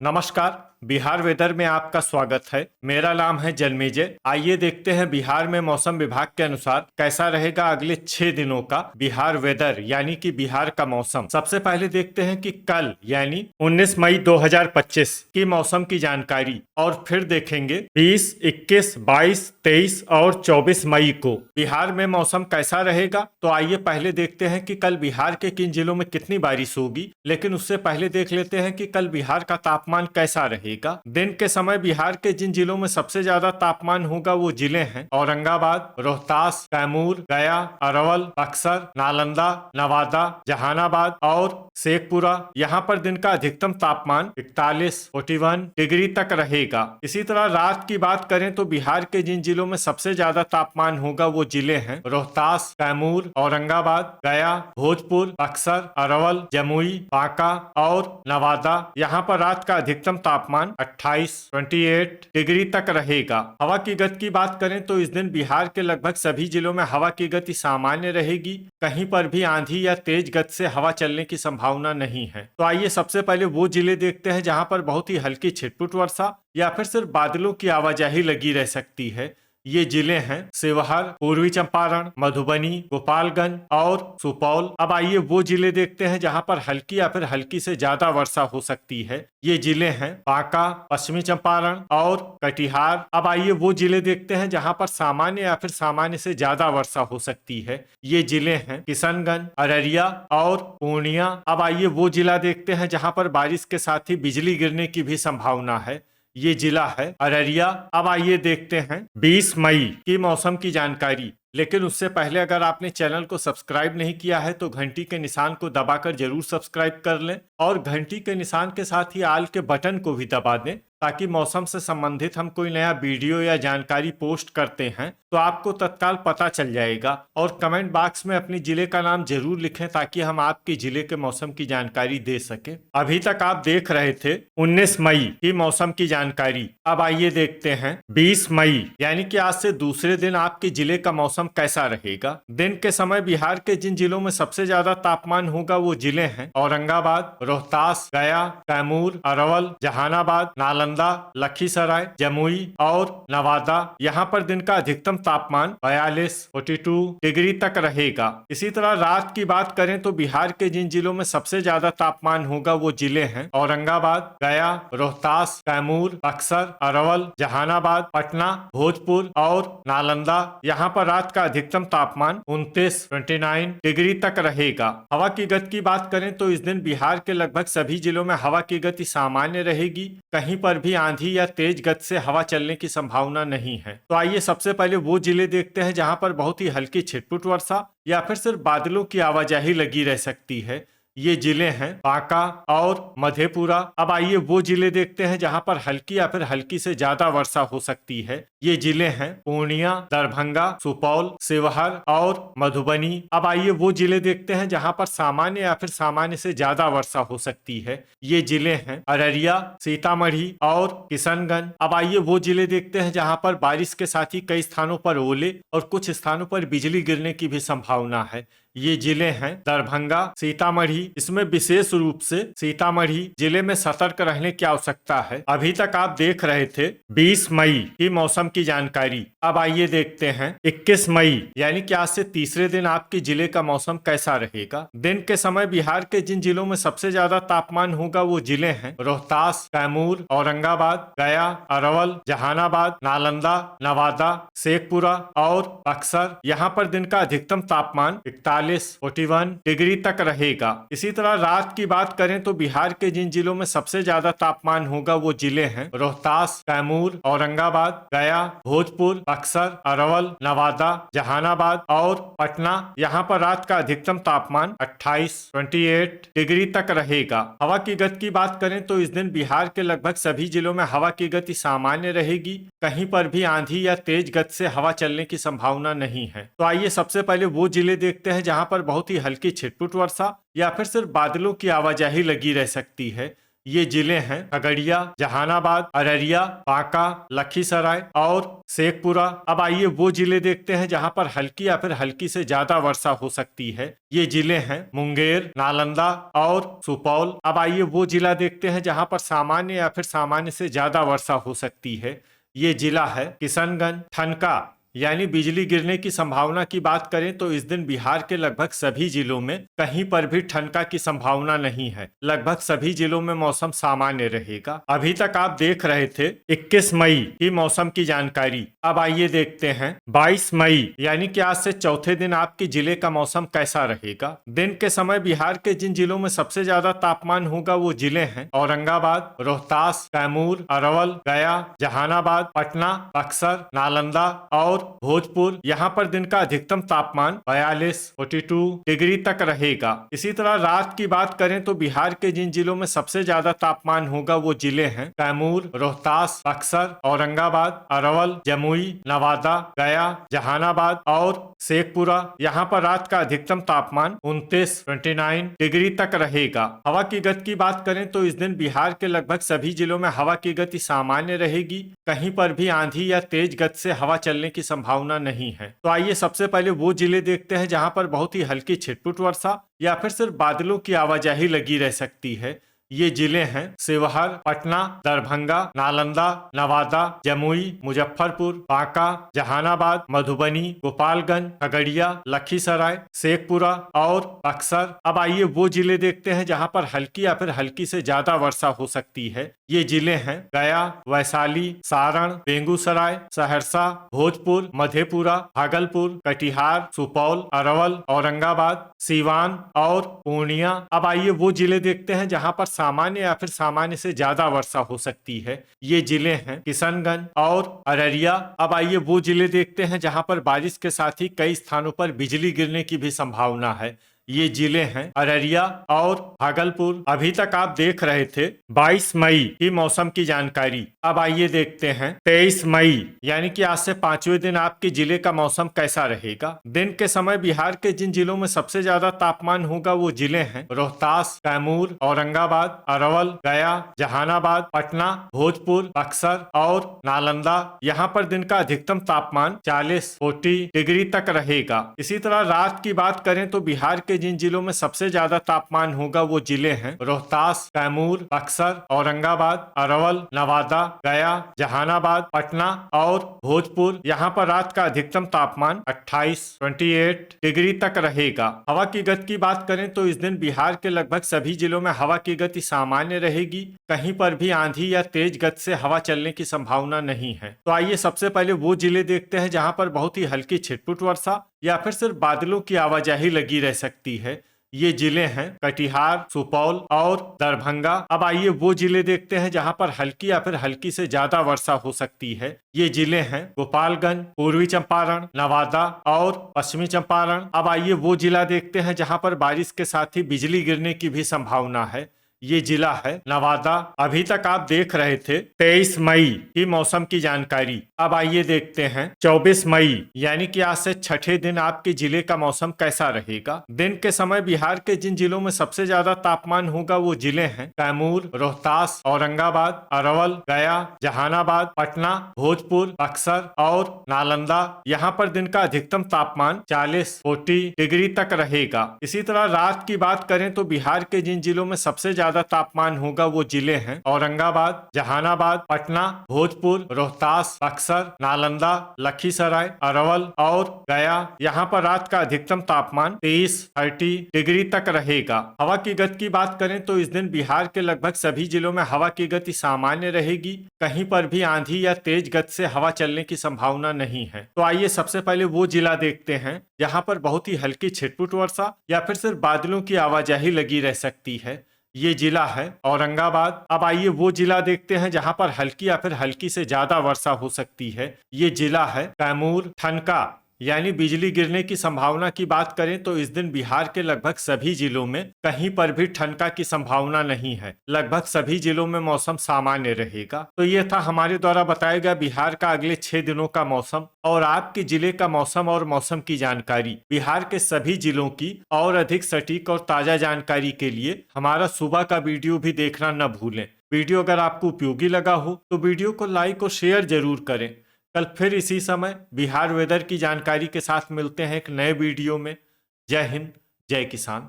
नमस्कार। बिहार वेदर में आपका स्वागत है। मेरा नाम है जन्मेजय। आइए देखते हैं बिहार में मौसम विभाग के अनुसार कैसा रहेगा अगले 6 दिनों का बिहार वेदर यानी कि बिहार का मौसम। सबसे पहले देखते हैं कि कल यानी 19 मई 2025 की मौसम की जानकारी और फिर देखेंगे 20, 21, 22, 23 और 24 मई को बिहार में मौसम कैसा रहेगा। तो आइए पहले देखते हैं कि कल बिहार के किन जिलों में कितनी बारिश होगी, लेकिन उससे पहले देख लेते हैं कि कल बिहार का तापमान कैसा रहेगा। दिन के समय बिहार के जिन जिलों में सबसे ज्यादा तापमान होगा वो जिले हैं औरंगाबाद, रोहतास, कैमूर, गया, अरवल, बक्सर, नालंदा, नवादा, जहानाबाद और शेखपुरा। यहाँ पर दिन का अधिकतम तापमान 41 डिग्री तक रहेगा। इसी तरह रात की बात करें तो बिहार के जिन जिलों में सबसे ज्यादा तापमान होगा वो जिले हैं रोहतास, कैमूर, औरंगाबाद, गया, भोजपुर, बक्सर, अरवल, जमुई, बांका और नवादा। यहाँ पर रात का अधिकतम तापमान 28 डिग्री तक रहेगा। हवा की गति की बात करें तो इस दिन बिहार के लगभग सभी जिलों में हवा की गति सामान्य रहेगी। कहीं पर भी आंधी या तेज गति से हवा चलने की संभावना नहीं है। तो आइए सबसे पहले वो जिले देखते हैं जहां पर बहुत ही हल्की छिटपुट वर्षा या फिर सिर्फ बादलों की आवाजाही लगी रह सकती है। ये जिले हैं शिवहर, पूर्वी चंपारण, मधुबनी, गोपालगंज और सुपौल। अब आइए वो जिले देखते हैं जहां पर हल्की या फिर हल्की से ज्यादा वर्षा हो सकती है। ये जिले हैं बांका, पश्चिमी चंपारण और कटिहार। अब आइए वो जिले देखते हैं जहां पर सामान्य या फिर सामान्य से ज्यादा वर्षा हो सकती है। ये जिले हैं किशनगंज, अररिया और पूर्णिया। अब आइए वो जिला देखते हैं जहां पर बारिश के साथ ही बिजली गिरने की भी संभावना है। ये जिला है अररिया। अब आइए देखते हैं 20 मई की मौसम की जानकारी, लेकिन उससे पहले अगर आपने चैनल को सब्सक्राइब नहीं किया है तो घंटी के निशान को दबाकर जरूर सब्सक्राइब कर लें और घंटी के निशान के साथ ही आल के बटन को भी दबा दें ताकि मौसम से संबंधित हम कोई नया वीडियो या जानकारी पोस्ट करते हैं तो आपको तत्काल पता चल जाएगा। और कमेंट बॉक्स में अपने जिले का नाम जरूर लिखें ताकि हम आपके जिले के मौसम की जानकारी दे सके। अभी तक आप देख रहे थे 19 मई की मौसम की जानकारी। अब आइए देखते हैं 20 मई यानी कि आज से दूसरे दिन आपके जिले का मौसम कैसा रहेगा। दिन के समय बिहार के जिन जिलों में सबसे ज्यादा तापमान होगा वो जिले हैं औरंगाबाद, रोहतास, गया, कैमूर, अरवल, जहानाबाद, नालंदा, लखीसराय, जमुई और नवादा। यहाँ पर दिन का अधिकतम तापमान 42 डिग्री तक रहेगा। इसी तरह रात की बात करें तो बिहार के जिन जिलों में सबसे ज्यादा तापमान होगा वो जिले हैं औरंगाबाद, गया, रोहतास, कैमूर, बक्सर, अरवल, जहानाबाद, पटना, भोजपुर और नालंदा। यहाँ पर रात का अधिकतम तापमान 29 डिग्री तक रहेगा। हवा की गति की बात करें तो इस दिन बिहार के लगभग सभी जिलों में हवा की गति सामान्य रहेगी। कहीं पर भी आंधी या तेज गति से हवा चलने की संभावना नहीं है। तो आइए सबसे पहले वो जिले देखते हैं जहां पर बहुत ही हल्की छिटपुट वर्षा या फिर सिर्फ बादलों की आवाजाही लगी रह सकती है। ये जिले हैं बांका और मधेपुरा। अब आइए वो जिले देखते हैं जहां पर हल्की या फिर हल्की से ज्यादा वर्षा हो सकती है। ये जिले हैं पूर्णिया, दरभंगा, सुपौल, शिवहर और मधुबनी। अब आइए वो जिले देखते हैं जहां पर सामान्य या फिर सामान्य से ज्यादा वर्षा हो सकती है। ये जिले हैं अररिया, सीतामढ़ी और किशनगंज। अब आइए वो जिले देखते हैं जहां पर बारिश के साथ ही कई स्थानों पर ओले और कुछ स्थानों पर बिजली गिरने की भी संभावना है। ये जिले हैं दरभंगा, सीतामढ़ी। इसमें विशेष रूप से सीतामढ़ी जिले में सतर्क रहने की आवश्यकता है। अभी तक आप देख रहे थे 20 मई की मौसम की जानकारी। अब आइए देखते हैं 21 मई यानी कि आज से तीसरे दिन आपके जिले का मौसम कैसा रहेगा। दिन के समय बिहार के जिन जिलों में सबसे ज्यादा तापमान होगा वो जिले हैं रोहतास, कैमूर, औरंगाबाद, गया, अरवल, जहानाबाद, नालंदा, नवादा, शेखपुरा और बक्सर। यहाँ पर दिन का अधिकतम तापमान 41 डिग्री तक रहेगा। इसी तरह रात की बात करें तो बिहार के जिन जिलों में सबसे ज्यादा तापमान होगा वो जिले हैं रोहतास, कैमूर, औरंगाबाद, गया, भोजपुर, बक्सर, अरवल, नवादा, जहानाबाद और पटना। यहाँ पर रात का अधिकतम तापमान 28 डिग्री तक रहेगा। हवा की गति की बात करें तो इस दिन बिहार के लगभग सभी जिलों में हवा की गति सामान्य रहेगी। कहीं पर भी आंधी या तेज गति से हवा चलने की संभावना नहीं है। तो आइए सबसे पहले वो जिले देखते हैं जहां पर बहुत ही हल्की छिटपुट वर्षा या फिर सिर्फ बादलों की आवाजाही लगी रह सकती है। ये जिले हैं खगड़िया, जहानाबाद, अररिया, बांका, लखीसराय और शेखपुरा। अब आइए वो जिले देखते हैं जहां पर हल्की या फिर हल्की से ज्यादा वर्षा हो सकती है। ये जिले हैं मुंगेर, नालंदा और सुपौल। अब आइए वो जिला देखते हैं जहां पर सामान्य या फिर सामान्य से ज्यादा वर्षा हो सकती है। ये जिला है किशनगंज। ठनका यानी बिजली गिरने की संभावना की बात करें तो इस दिन बिहार के लगभग सभी जिलों में कहीं पर भी ठनका की संभावना नहीं है। लगभग सभी जिलों में मौसम सामान्य रहेगा। अभी तक आप देख रहे थे 21 मई की मौसम की जानकारी। अब आइए देखते हैं 22 मई यानी कि आज से चौथे दिन आपके जिले का मौसम कैसा रहेगा। दिन के समय बिहार के जिन जिलों में सबसे ज्यादा तापमान होगा वो जिले हैं औरंगाबाद, रोहतास, कैमूर, अरवल, गया, जहानाबाद, पटना, बक्सर, नालंदा और भोजपुर। यहाँ पर दिन का अधिकतम तापमान 42 डिग्री तक रहेगा। इसी तरह रात की बात करें तो बिहार के जिन जिलों में सबसे ज्यादा तापमान होगा वो जिले हैं कैमूर, रोहतास, बक्सर, औरंगाबाद, अरवल, जमुई, नवादा, गया, जहानाबाद और शेखपुरा। यहाँ पर रात का अधिकतम तापमान 29 डिग्री तक रहेगा। हवा की गति की बात करें तो इस दिन बिहार के लगभग सभी जिलों में हवा की गति सामान्य रहेगी। कहीं पर भी आंधी या तेज गति से हवा चलने की संभावना नहीं है। तो आइए सबसे पहले वो जिले देखते हैं जहां पर बहुत ही हल्की छिटपुट वर्षा या फिर सिर्फ बादलों की आवाजाही लगी रह सकती है। ये जिले हैं शिवहर, पटना, दरभंगा, नालंदा, नवादा, जमुई, मुजफ्फरपुर, बांका, जहानाबाद, मधुबनी, गोपालगंज, खगड़िया, लखीसराय, शेखपुरा और बक्सर। अब आइए वो जिले देखते हैं जहां पर हल्की या फिर हल्की से ज्यादा वर्षा हो सकती है। ये जिले हैं गया, वैशाली, सारण, बेगूसराय, सहरसा, भोजपुर, मधेपुरा, भागलपुर, कटिहार, सुपौल, अरवल, औरंगाबाद, सीवान और पूर्णिया। अब आइए वो जिले देखते हैं जहां पर सामान्य या फिर सामान्य से ज्यादा वर्षा हो सकती है। ये जिले हैं किशनगंज और अररिया। अब आइए वो जिले देखते हैं जहां पर बारिश के साथ ही कई स्थानों पर बिजली गिरने की भी संभावना है। ये जिले हैं अररिया और भागलपुर। अभी तक आप देख रहे थे 22 मई की मौसम की जानकारी। अब आइए देखते हैं 23 मई यानी कि आज से 5वें दिन आपके जिले का मौसम कैसा रहेगा। दिन के समय बिहार के जिन जिलों में सबसे ज्यादा तापमान होगा वो जिले हैं रोहतास, कैमूर, औरंगाबाद, अरवल, गया, जहानाबाद, पटना, भोजपुर, बक्सर और नालंदा। यहाँ पर दिन का अधिकतम तापमान 40 डिग्री तक रहेगा। इसी तरह रात की बात करें तो बिहार के जिन जिलों में सबसे ज्यादा तापमान होगा वो जिले हैं रोहतास, कैमूर, बक्सर, औरंगाबाद, अरवल, नवादा, गया, जहानाबाद, पटना और भोजपुर। यहाँ पर रात का अधिकतम तापमान 28 डिग्री तक रहेगा। हवा की गति की बात करें तो इस दिन बिहार के लगभग सभी जिलों में हवा की गति सामान्य रहेगी। कहीं पर भी आंधी या तेज गति से हवा चलने की संभावना नहीं है। तो आइए सबसे पहले वो जिले देखते हैं जहां पर बहुत ही हल्की छिटपुट वर्षा या फिर सिर्फ बादलों की आवाजाही लगी रह सकती है। ये जिले हैं कटिहार, सुपौल और दरभंगा। अब आइए वो जिले देखते हैं जहां पर हल्की या फिर हल्की से ज्यादा वर्षा हो सकती है। ये जिले हैं गोपालगंज, पूर्वी चंपारण, नवादा और पश्चिमी चंपारण। अब आइए वो जिला देखते हैं जहां पर बारिश के साथ ही बिजली गिरने की भी संभावना है। ये जिला है नवादा। अभी तक आप देख रहे थे 23 मई की मौसम की जानकारी। अब आइए देखते हैं 24 मई यानी कि आज से छठे दिन आपके जिले का मौसम कैसा रहेगा। दिन के समय बिहार के जिन जिलों में सबसे ज्यादा तापमान होगा वो जिले हैं कैमूर, रोहतास, औरंगाबाद, अरवल, गया, जहानाबाद, पटना, भोजपुर, बक्सर और नालंदा। यहाँ पर दिन का अधिकतम तापमान 40 डिग्री तक रहेगा। इसी तरह रात की बात करें तो बिहार के जिन जिलों में सबसे ज्यादा तापमान होगा वो जिले हैं औरंगाबाद, जहानाबाद, पटना, भोजपुर, रोहतास, बक्सर, नालंदा, लखीसराय, अरवल और गया। यहाँ पर रात का अधिकतम तापमान 30 डिग्री तक रहेगा। हवा की गति की बात करें तो इस दिन बिहार के लगभग सभी जिलों में हवा की गति सामान्य रहेगी। कहीं पर भी आंधी या तेज गति से हवा चलने की संभावना नहीं है। तो आइए सबसे पहले वो जिला देखते हैं जहाँ पर बहुत ही हल्की छिटपुट वर्षा या फिर सिर्फ बादलों की आवाजाही लगी रह सकती है। ये जिला है औरंगाबाद। अब आइए वो जिला देखते हैं जहां पर हल्की या फिर हल्की से ज्यादा वर्षा हो सकती है। ये जिला है कैमूर। ठनका यानी बिजली गिरने की संभावना की बात करें तो इस दिन बिहार के लगभग सभी जिलों में कहीं पर भी ठनका की संभावना नहीं है। लगभग सभी जिलों में मौसम सामान्य रहेगा। तो ये था हमारे द्वारा बताया गया बिहार का अगले 6 दिनों का मौसम और आपके जिले का मौसम और मौसम की जानकारी। बिहार के सभी जिलों की और अधिक सटीक और ताजा जानकारी के लिए हमारा सुबह का वीडियो भी देखना न भूलें। वीडियो अगर आपको उपयोगी लगा हो तो वीडियो को लाइक और शेयर जरूर करें। कल फिर इसी समय बिहार वेदर की जानकारी के साथ मिलते हैं एक नए वीडियो में। जय हिंद, जय किसान।